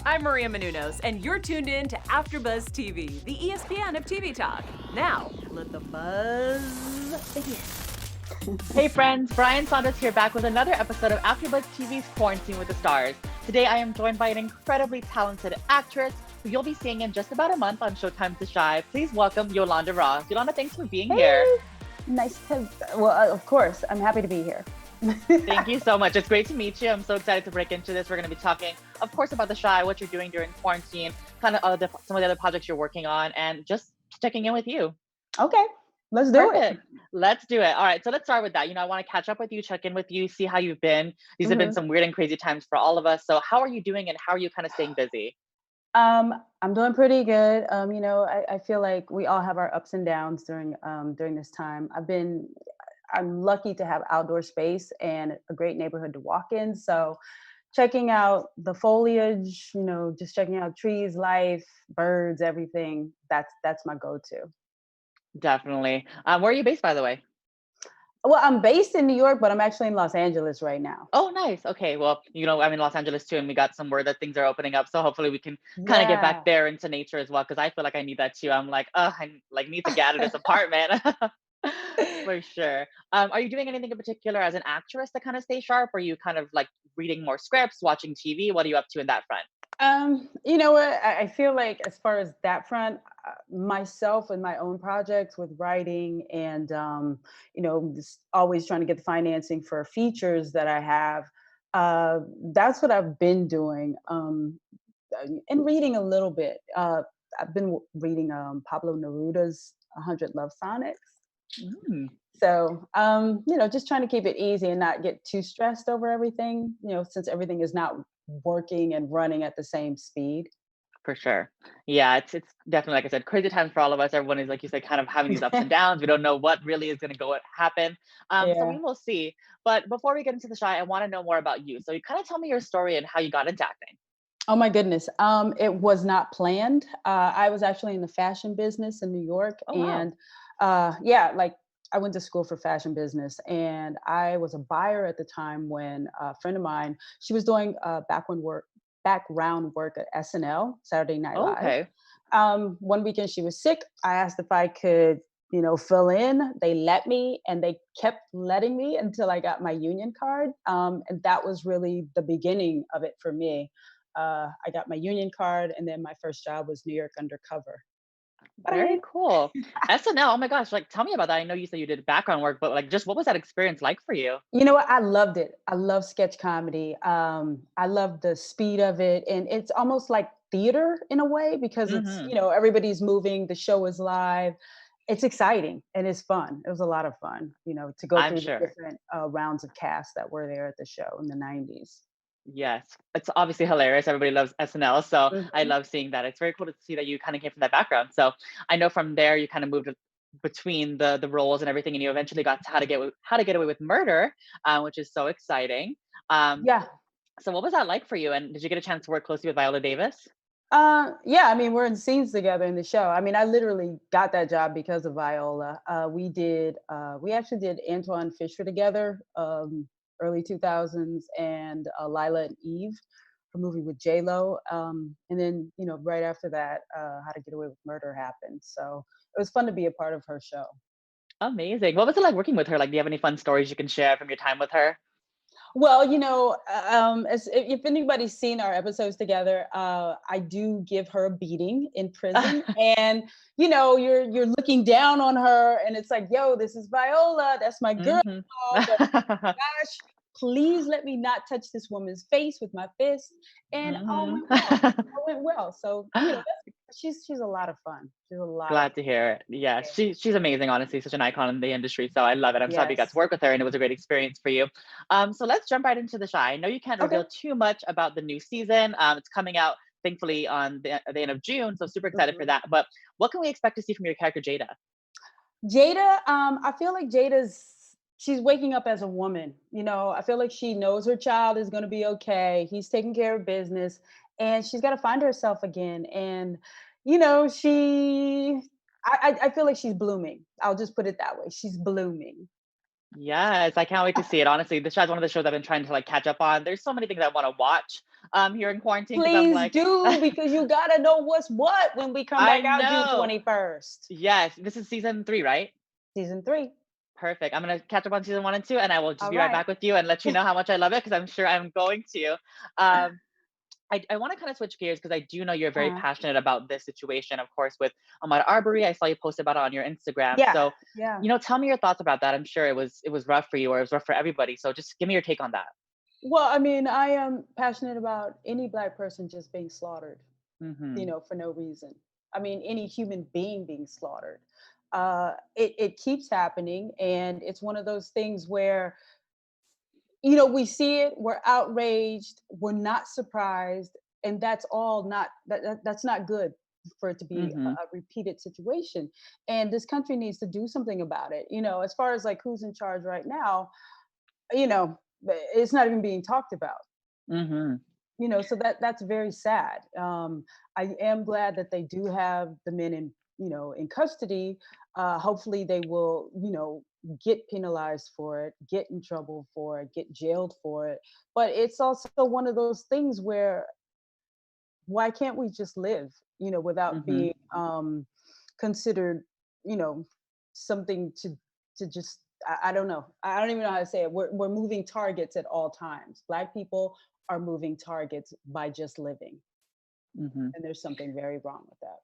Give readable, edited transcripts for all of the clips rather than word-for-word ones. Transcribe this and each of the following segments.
I'm Maria Menounos, and you're tuned in to AfterBuzz TV, the ESPN of TV talk. Now, let the buzz begin. Hey friends, Brian Saunders here back with another episode of AfterBuzz TV's Quarantine with the Stars. Today I am joined by an incredibly talented actress who you'll be seeing in just about a month on Showtime to Shy. Please welcome Yolonda Ross. Yolanda, thanks for being here. Nice to, well, of course, I'm happy to be here. Thank you so much. It's great to meet you. I'm so excited to break into this. We're going to be talking, of course, about the Shy, what you're doing during quarantine, kind of some of the other projects you're working on, and just checking in with you. Okay, let's do Perfect. Let's do it. All right. So let's start with that. I want to catch up with you, check in with you, see how you've been. These have been some weird and crazy times for all of us. So how are you doing and how are you kind of staying busy? I'm doing pretty good. I feel like we all have our ups and downs during this time. I'm lucky to have outdoor space and a great neighborhood to walk in. So checking out the foliage, just checking out trees, life, birds, everything. That's my go-to. Definitely. Where are you based, by the way? Well, I'm based in New York, but I'm actually in Los Angeles right now. Oh, nice. Okay. Well, I'm in Los Angeles too, and we got some word that things are opening up. So hopefully we can kind of get back Yeah. there into nature as well, because I feel like I need that too. I'm like, I like need to get out of this apartment. For sure. Are you doing anything in particular as an actress to kind of stay sharp? Or are you kind of like reading more scripts, watching TV? What are you up to in that front? You know what? I feel like as far as that front, myself and my own projects with writing and just always trying to get the financing for features that I have. That's what I've been doing. And reading a little bit. I've been reading Pablo Neruda's 100 Love Sonnets. Mm. So, just trying to keep it easy and not get too stressed over everything, since everything is not working and running at the same speed. For sure. Yeah, it's definitely, like I said, crazy times for all of us. Everyone is, like you said, kind of having these ups and downs. We don't know what really is going to go happen. So Yeah. we will see. But before we get into the Shy, I want to know more about you. So you kind of tell me your story and how you got into acting. Oh my goodness. It was not planned. I was actually in the fashion business in New York, Oh, wow. and like I went to school for fashion business, and I was a buyer at the time when a friend of mine, she was doing background work at SNL, Saturday Night Oh, Live. okay. One weekend she was sick. I asked if I could, fill in. They let me, and they kept letting me until I got my union card. And that was really the beginning of it for me. I got my union card, and then my first job was New York Undercover. Very Bye. cool. SNL. Oh my gosh. Like, tell me about that. I know you said you did background work, but like, just what was that experience like for you? You know what? I loved it. I love sketch comedy. I love the speed of it, and it's almost like theater in a way because it's Hmm. everybody's moving. The show is live. It's exciting and it's fun. It was a lot of fun, to go I'm through the sure. different rounds of cast that were there at the show in the '90s. Yes, it's obviously hilarious. Everybody loves SNL, so I Mhm. love seeing that. It's very cool to see that you kind of came from that background. So I know from there you kind of moved between the roles and everything, and you eventually got to How to Get Away with Murder, which is so exciting. Um, Yeah. so what was that like for you? And did you get a chance to work closely with Viola Davis? Yeah, I mean, we're in scenes together in the show. I mean, I literally got that job because of Viola. We actually did Antoine Fisher together, early 2000s, and Lila and Eve, a movie with J Lo. And then, right after that, How to Get Away with Murder happened. So it was fun to be a part of her show. Amazing. What was it like working with her? Like, do you have any fun stories you can share from your time with her? Well, as if anybody's seen our episodes together, I do give her a beating in prison, and you're looking down on her, and it's like, yo, this is Viola, that's my girl, Hmm. but gosh, please let me not touch this woman's face with my fist, and all Hmm. went well. All went well. So she's a lot of fun. She's a lot of Glad to hear it. Yeah, fun. she's amazing, honestly, such an icon in the industry. So I love it. I'm so happy you got to Yes. work with her and it was a great experience for you. So let's jump right into the Shy. I know you can't Okay. reveal too much about the new season. It's coming out thankfully on the end of June. So super excited for Mhm. that. But what can we expect to see from your character Jada? Jada, I feel like she's waking up as a woman. I feel like she knows her child is going to be okay. He's taking care of business, and she's got to find herself again. And I feel like she's blooming. I'll just put it that way. She's blooming. Yes, I can't wait to see it. Honestly, the show's one of the shows I've been trying to like catch up on. There's so many things I want to watch here in quarantine because I'm Please like, do, because you gotta know what's what when we come I back out June know. 21st. Yes, this is season 3, right? Season 3. Perfect. I'm gonna catch up on season 1 and 2, and I will just All be right right. back with you and let you know how much I love it because I'm sure I'm going to. Um, I want to kind of switch gears because I do know you're very Uh, passionate about this situation, of course, with Ahmaud Arbery. I saw you post about it on your Instagram. yeah, So, yeah. tell me your thoughts about that. I'm sure it was rough for you or it was rough for everybody. So just give me your take on that. Well, I mean, I am passionate about any Black person just being slaughtered, Mm-hmm. for no reason. I mean, any human being being slaughtered. It keeps happening, and it's one of those things where we see it, we're outraged, we're not surprised, and that's all not that's not good for it to be Mm-hmm. a repeated situation. And this country needs to do something about it. As far as like who's in charge right now, you know, it's not even being talked about. Mm-hmm. So that's very sad. I am glad that they do have the men in custody. Hopefully they will get penalized for it, get in trouble for it, get jailed for it. But it's also one of those things where why can't we just live without Mm-hmm. being considered you know something to just I don't know. I don't even know how to say it. We're moving targets at all times. Black people are moving targets by just living, Mm-hmm. and there's something very wrong with that.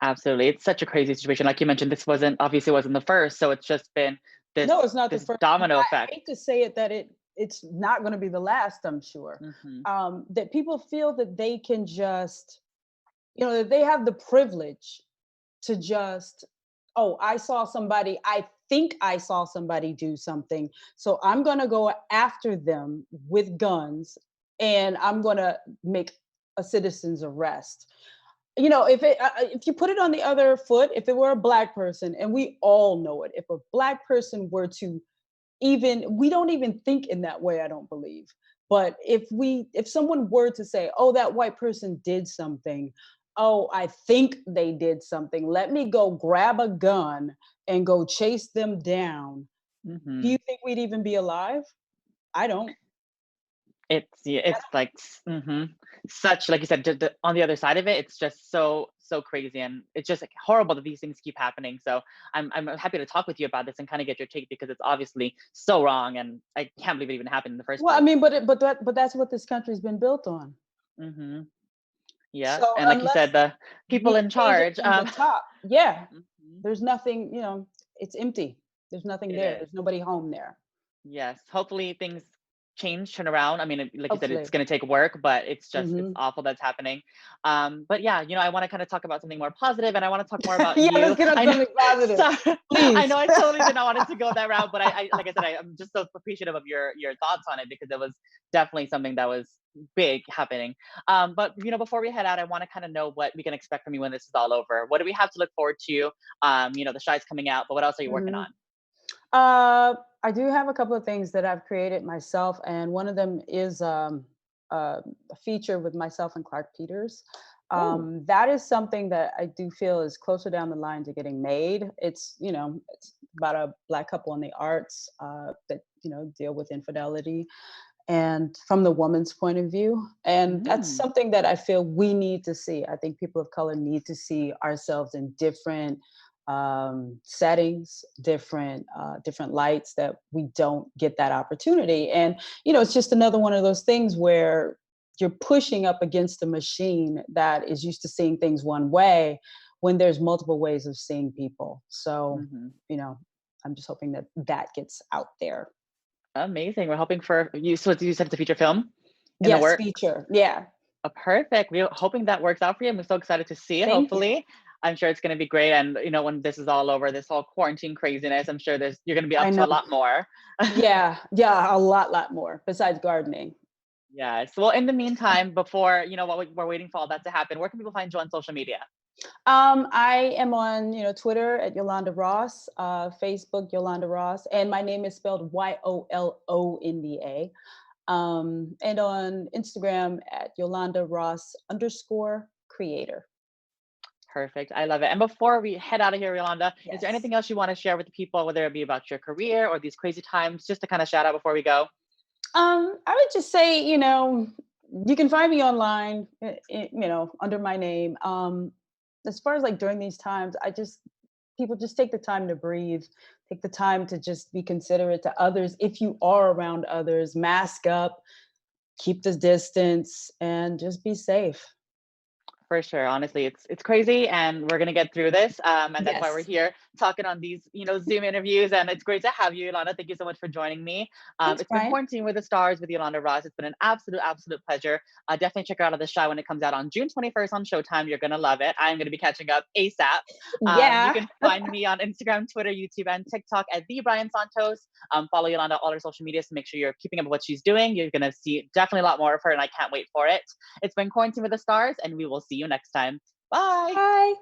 Absolutely. It's such a crazy situation. Like you mentioned, this wasn't the first. So it's just been this No, it's not the this first. domino I effect. hate to say it that it's not going to be the last. I'm sure Mm-hmm. that people feel that they can just that they have the privilege to just, oh, I think I saw somebody do something, so I'm going to go after them with guns, and I'm going to make a citizen's arrest. If you put it on the other foot, if it were a Black person, and we all know it, if a Black person were to, even we don't even think in that way, I don't believe. But if someone were to say, oh, that white person did something, oh, I think they did something, let me go grab a gun and go chase them down, do Mm-hmm. you think we'd even be alive? I don't. It's yeah, it's like such like you said, on the other side of it, it's just so crazy, and it's just like horrible that these things keep happening. So I'm happy to talk with you about this and kind of get your take because it's obviously so wrong, and I can't believe it even happened in the first Well, I place. mean, but that's what this country's been built on. Hmm. Yeah, So and like you said, unless the people we in change it charge. from the top, yeah, Mhm, there's nothing, it's empty. There's nothing it there. is. There's nobody home there. Yes, hopefully things change, turn around. I mean, like you said, it's Hopefully. going to take work, but it's Hmm. awful that's happening. But yeah, I want to kind of talk about something more positive, and I want to talk more about Yeah, let's you. get on I know, something positive, sorry, I please. know, I totally did not want it to go that route, but I like I said, I'm just so appreciative of your thoughts on it because it was definitely something that was big happening. But before we head out, I want to kind of know what we can expect from you when this is all over. What do we have to look forward to? The Shy's coming out, but what else are you working Hmm. on? Uh, I do have a couple of things that I've created myself, and one of them is a feature with myself and Clark Peters. Oh. That is something that I do feel is closer down the line to getting made. It's about a Black couple in the arts that deal with infidelity, and from the woman's point of view. And that's Mm. something that I feel we need to see. I think people of color need to see ourselves in different settings, different lights, that we don't get that opportunity. And it's just another one of those things where you're pushing up against a machine that is used to seeing things one way when there's multiple ways of seeing people. So, Mhm. you know, I'm just hoping that that gets out there. Amazing. We're hoping for you. So you said it's a feature film in the Yes, work. feature. Yeah. Perfect. We're hoping that works out for you. I'm so excited to see it. Thank you. Hopefully, I'm sure it's going to be great. And when this is all over, this whole quarantine craziness, I'm sure you're going to be I up to know. a lot more. Yeah, yeah, a lot more besides gardening. Yes. Well, in the meantime, before what we're waiting for all that to happen, where can people find you on social media? I am on, Twitter at Yolonda Ross, Facebook Yolanda Ross, and my name is spelled Yolonda. And on Instagram at Yolanda Ross _creator. Perfect. I love it. And before we head out of here, Yolanda, is there Yes. anything else you want to share with the people, whether it be about your career or these crazy times, just to kind of shout out before we go? I would just say, you can find me online, under my name. As far as like during these times, people just take the time to breathe, take the time to just be considerate to others. If you are around others, mask up, keep the distance, and just be safe. For sure. Honestly, it's crazy, and we're gonna get through this. And that's why we're Yes. here talking on these, Zoom interviews. And it's great to have you, Yolanda. Thank you so much for joining me. Thanks, It's been Brian. Quarantine with the Stars with Yolanda Ross. It's been an absolute pleasure. Definitely check her out on the show when it comes out on June 21st on Showtime. You're gonna love it. I'm gonna be catching up ASAP. You Yeah. can find me on Instagram, Twitter, YouTube, and TikTok at the Brian Santos. Follow Yolanda on all her social medias to make sure you're keeping up with what she's doing. You're gonna see definitely a lot more of her, and I can't wait for it. It's been Quarantine with the Stars, and we will see you next time. Bye. Bye.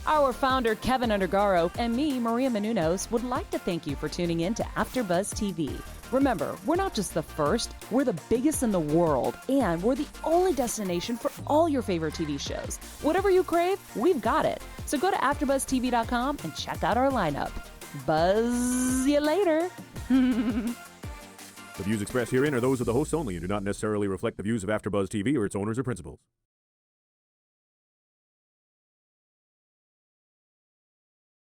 Our founder, Keven Undergaro, and me, Maria Menounos, would like to thank you for tuning in to AfterBuzz TV. Remember, we're not just the first, we're the biggest in the world, and we're the only destination for all your favorite TV shows. Whatever you crave, we've got it. So go to AfterBuzzTV.com and check out our lineup. Buzz you later. The views expressed herein are those of the hosts only and do not necessarily reflect the views of AfterBuzz TV or its owners or principals.